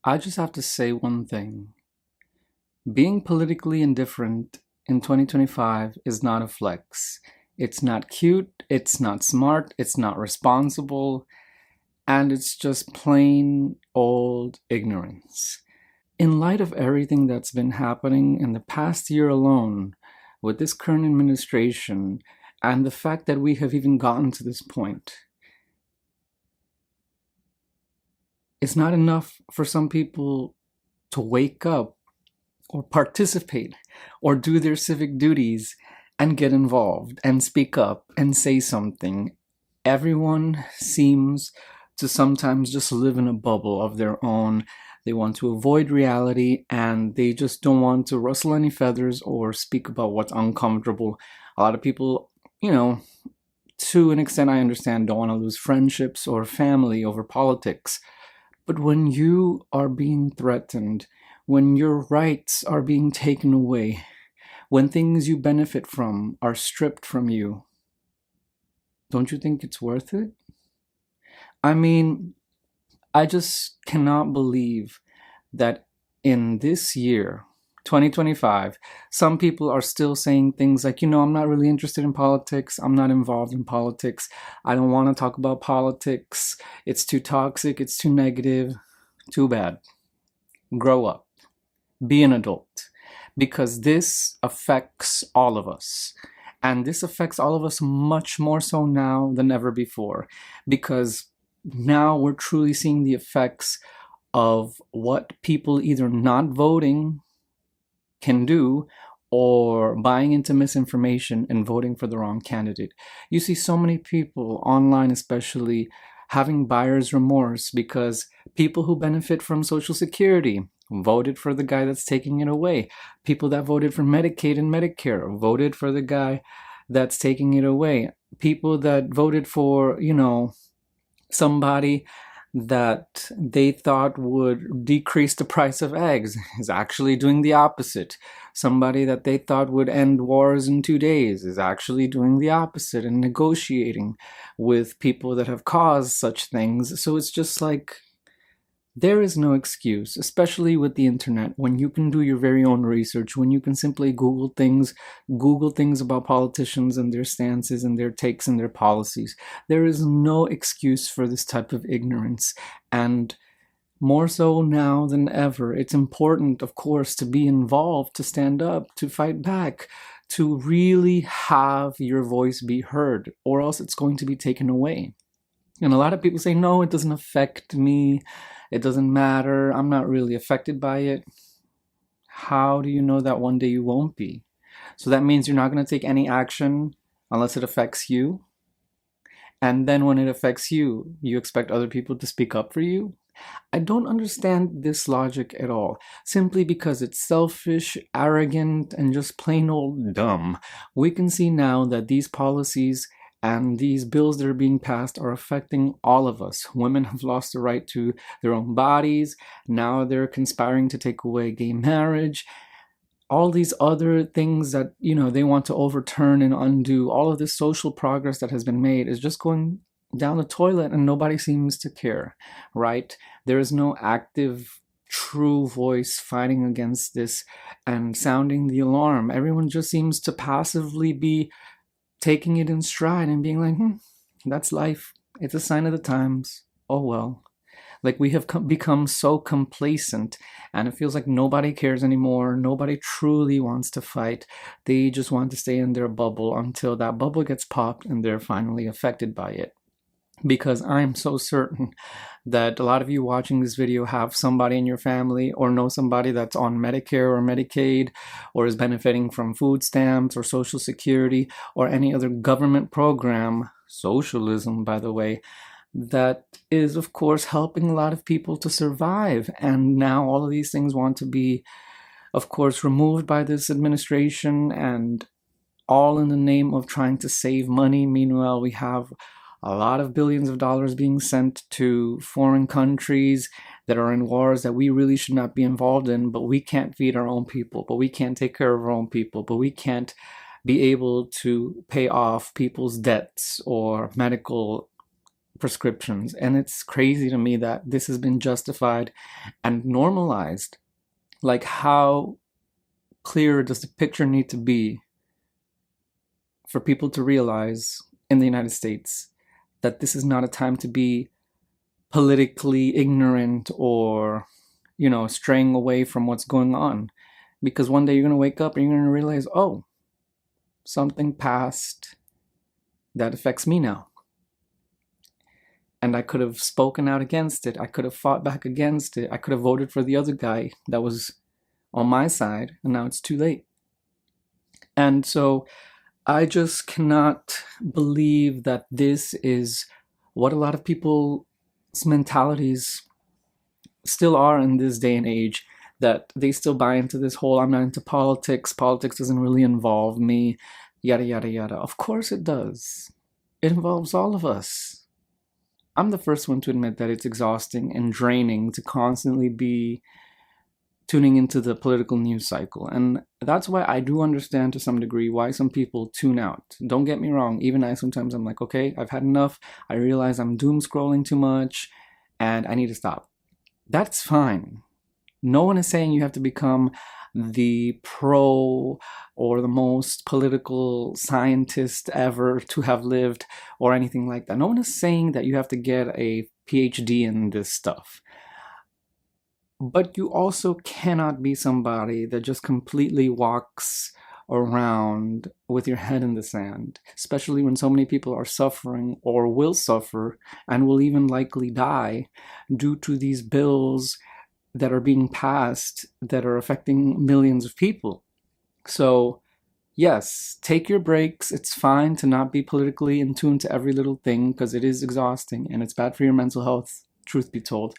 I just have to say one thing. Being politically indifferent in 2025 is not a flex. It's not cute, it's not smart, it's not responsible, and it's just plain old ignorance. In light of everything that's been happening in the past year alone with this current administration and the fact that we have even gotten to this point, it's not enough for some people to wake up or participate or do their civic duties and get involved and speak up and say something. Everyone seems to sometimes just live in a bubble of their own. They want to avoid reality and they just don't want to rustle any feathers or speak about what's uncomfortable. A lot of people, to an extent, I understand, don't want to lose friendships or family over politics. But when you are being threatened, when your rights are being taken away, when things you benefit from are stripped from you, don't you think it's worth it? I mean, I just cannot believe that in this year, 2025, some people are still saying things like, I'm not really interested in politics. I'm not involved in politics. I don't want to talk about politics. It's too toxic. It's too negative. Too bad. Grow up. Be an adult. Because this affects all of us. And this affects all of us much more so now than ever before. Because now we're truly seeing the effects of what people either not voting can do or buying into misinformation and voting for the wrong candidate. You see so many people online, especially, having buyer's remorse because people who benefit from Social Security voted for the guy that's taking it away. People that voted for Medicaid and Medicare voted for the guy that's taking it away. People that voted for, somebody that they thought would decrease the price of eggs is actually doing the opposite. Somebody that they thought would end wars in 2 days is actually doing the opposite and negotiating with people that have caused such things. So it's just like, there is no excuse, especially with the internet, when you can do your very own research, when you can simply Google things about politicians and their stances and their takes and their policies. There is no excuse for this type of ignorance. And more so now than ever, it's important, of course, to be involved, to stand up, to fight back, to really have your voice be heard, or else it's going to be taken away. And a lot of people say, no, it doesn't affect me. It doesn't matter. I'm not really affected by it. How do you know that one day you won't be? So that means you're not going to take any action unless it affects you. And then when it affects you, you expect other people to speak up for you? I don't understand this logic at all, simply because it's selfish, arrogant, and just plain old dumb. We can see now that these policies and these bills that are being passed are affecting all of us. Women have lost the right to their own bodies. Now they're conspiring to take away gay marriage. All these other things that, they want to overturn and undo. All of this social progress that has been made is just going down the toilet and nobody seems to care, right? There is no active, true voice fighting against this and sounding the alarm. Everyone just seems to passively be taking it in stride and being like, that's life. It's a sign of the times. Oh well. Like we have become so complacent and it feels like nobody cares anymore. Nobody truly wants to fight. They just want to stay in their bubble until that bubble gets popped and they're finally affected by it. Because I'm so certain that a lot of you watching this video have somebody in your family or know somebody that's on Medicare or Medicaid or is benefiting from food stamps or Social Security or any other government program, socialism, by the way, that is, of course, helping a lot of people to survive. And now all of these things want to be, of course, removed by this administration, and all in the name of trying to save money. Meanwhile, we have a lot of billions of dollars being sent to foreign countries that are in wars that we really should not be involved in, but we can't feed our own people, but we can't take care of our own people, but we can't be able to pay off people's debts or medical prescriptions. And it's crazy to me that this has been justified and normalized. Like, how clear does the picture need to be for people to realize in the United States that this is not a time to be politically ignorant or, straying away from what's going on? Because one day you're going to wake up and you're going to realize, oh, something passed that affects me now. And I could have spoken out against it. I could have fought back against it. I could have voted for the other guy that was on my side, and now it's too late. And so I just cannot believe that this is what a lot of people's mentalities still are in this day and age, that they still buy into this whole, I'm not into politics doesn't really involve me, yada, yada, yada. Of course it does. It involves all of us. I'm the first one to admit that it's exhausting and draining to constantly be tuning into the political news cycle. And that's why I do understand to some degree why some people tune out. Don't get me wrong. Even I sometimes I'm like, okay, I've had enough. I realize I'm doom scrolling too much and I need to stop. That's fine. No one is saying you have to become the pro or the most political scientist ever to have lived or anything like that. No one is saying that you have to get a PhD in this stuff. But you also cannot be somebody that just completely walks around with your head in the sand, especially when so many people are suffering or will suffer and will even likely die due to these bills that are being passed that are affecting millions of people. So yes, take your breaks. It's fine to not be politically in tune to every little thing because it is exhausting and it's bad for your mental health, truth be told.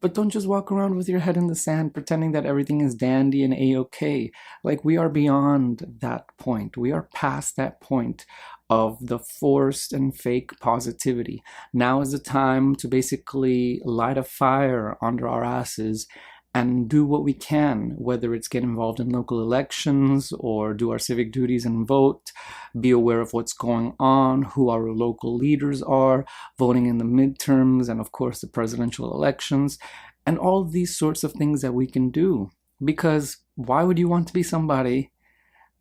But don't just walk around with your head in the sand pretending that everything is dandy and a-okay. Like, we are beyond that point. We are past that point of the forced and fake positivity. Now is the time to basically light a fire under our asses and do what we can, whether it's get involved in local elections or do our civic duties and vote, be aware of what's going on, who our local leaders are, voting in the midterms, and of course the presidential elections, and all these sorts of things that we can do. Because why would you want to be somebody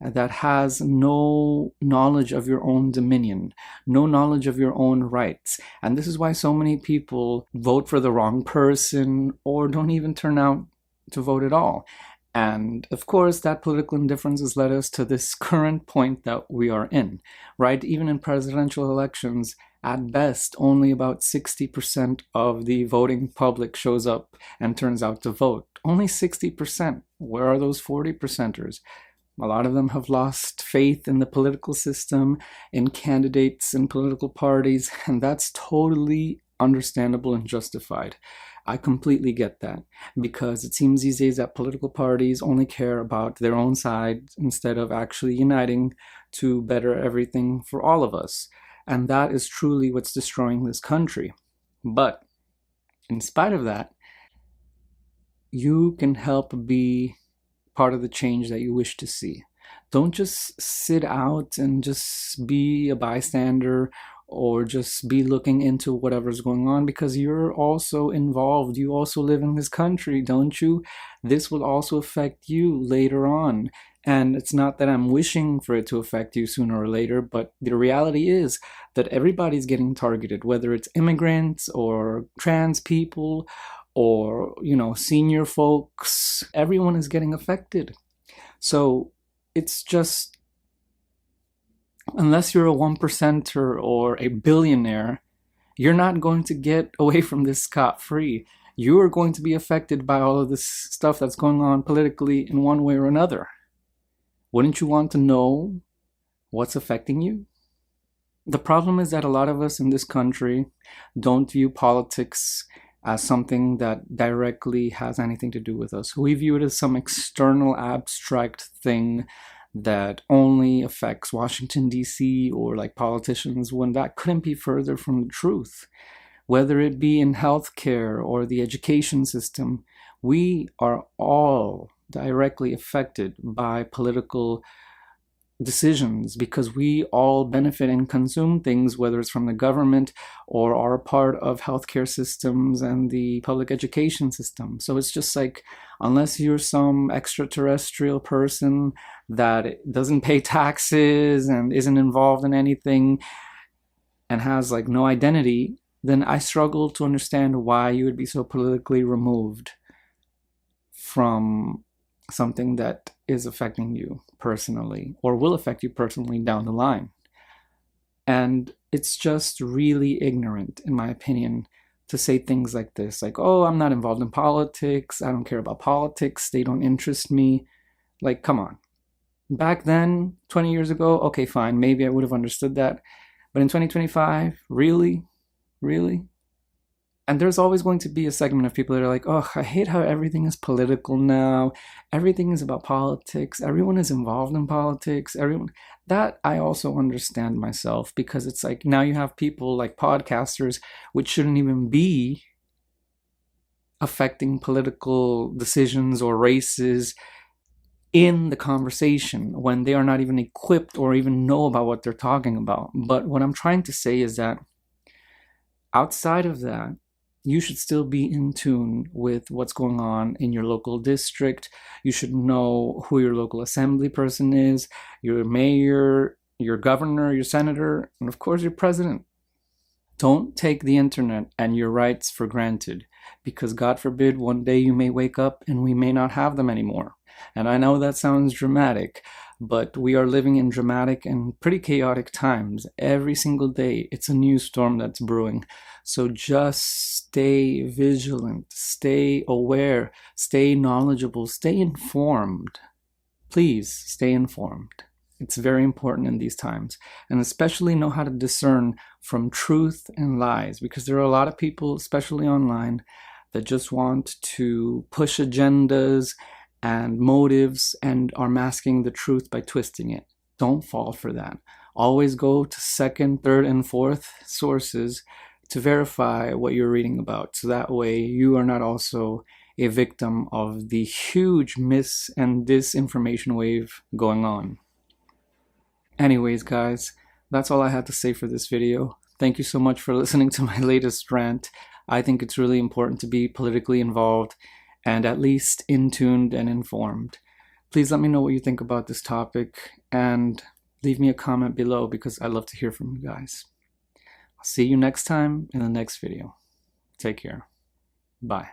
that has no knowledge of your own dominion, no knowledge of your own rights? And this is why so many people vote for the wrong person or don't even turn out to vote at all. And of course, that political indifference has led us to this current point that we are in, right? Even in presidential elections, at best, only about 60% of the voting public shows up and turns out to vote. Only 60%. Where are those 40%ers? A lot of them have lost faith in the political system, in candidates and political parties, and that's totally understandable and justified. I completely get that, because it seems these days that political parties only care about their own side instead of actually uniting to better everything for all of us. And that is truly what's destroying this country. But in spite of that, you can help be part of the change that you wish to see. Don't just sit out and just be a bystander or just be looking into whatever's going on, because you're also involved. You also live in this country, don't you? This will also affect you later on. And it's not that I'm wishing for it to affect you sooner or later, but the reality is that everybody's getting targeted, whether it's immigrants or trans people or, senior folks. Everyone is getting affected. So it's just, unless you're a 1%er or a billionaire, you're not going to get away from this scot-free. You are going to be affected by all of this stuff that's going on politically in one way or another. Wouldn't you want to know what's affecting you? The problem is that a lot of us in this country don't view politics as something that directly has anything to do with us. We view it as some external abstract thing that only affects Washington, D.C. or like politicians, when that couldn't be further from the truth. Whether it be in healthcare or the education system, we are all directly affected by political decisions, because we all benefit and consume things, whether it's from the government or are a part of healthcare systems and the public education system. So it's just like, unless you're some extraterrestrial person that doesn't pay taxes and isn't involved in anything and has like no identity, then I struggle to understand why you would be so politically removed from something that is affecting you personally or will affect you personally down the line. And it's just really ignorant, in my opinion, to say things like this, like, oh, I'm not involved in politics, I don't care about politics, they don't interest me. Like, come on. Back then, 20 years ago, okay, fine, maybe I would have understood that. But in 2025, really? Really? And there's always going to be a segment of people that are like, oh, I hate how everything is political now. Everything is about politics. Everyone is involved in politics. Everyone. That I also understand myself, because it's like now you have people like podcasters, which shouldn't even be affecting political decisions or races in the conversation when they are not even equipped or even know about what they're talking about. But what I'm trying to say is that outside of that, you should still be in tune with what's going on in your local district. You should know who your local assembly person is, your mayor, your governor, your senator, and of course your president. Don't take the internet and your rights for granted, because God forbid one day you may wake up and we may not have them anymore. And I know that sounds dramatic, but we are living in dramatic and pretty chaotic times. Every single day, it's a new storm that's brewing. So just stay vigilant, stay aware, stay knowledgeable, stay informed. Please stay informed. It's very important in these times. And especially know how to discern from truth and lies, because there are a lot of people, especially online, that just want to push agendas and motives and are masking the truth by twisting it. Don't fall for that. Always go to second, third, and fourth sources to verify what you're reading about. So that way you are not also a victim of the huge mis and disinformation wave going on. Anyways, guys, that's all I had to say for this video. Thank you so much for listening to my latest rant. I think it's really important to be politically involved and at least in tuned and informed. Please let me know what you think about this topic and leave me a comment below, because I love to hear from you guys. I'll see you next time in the next video. Take care. Bye.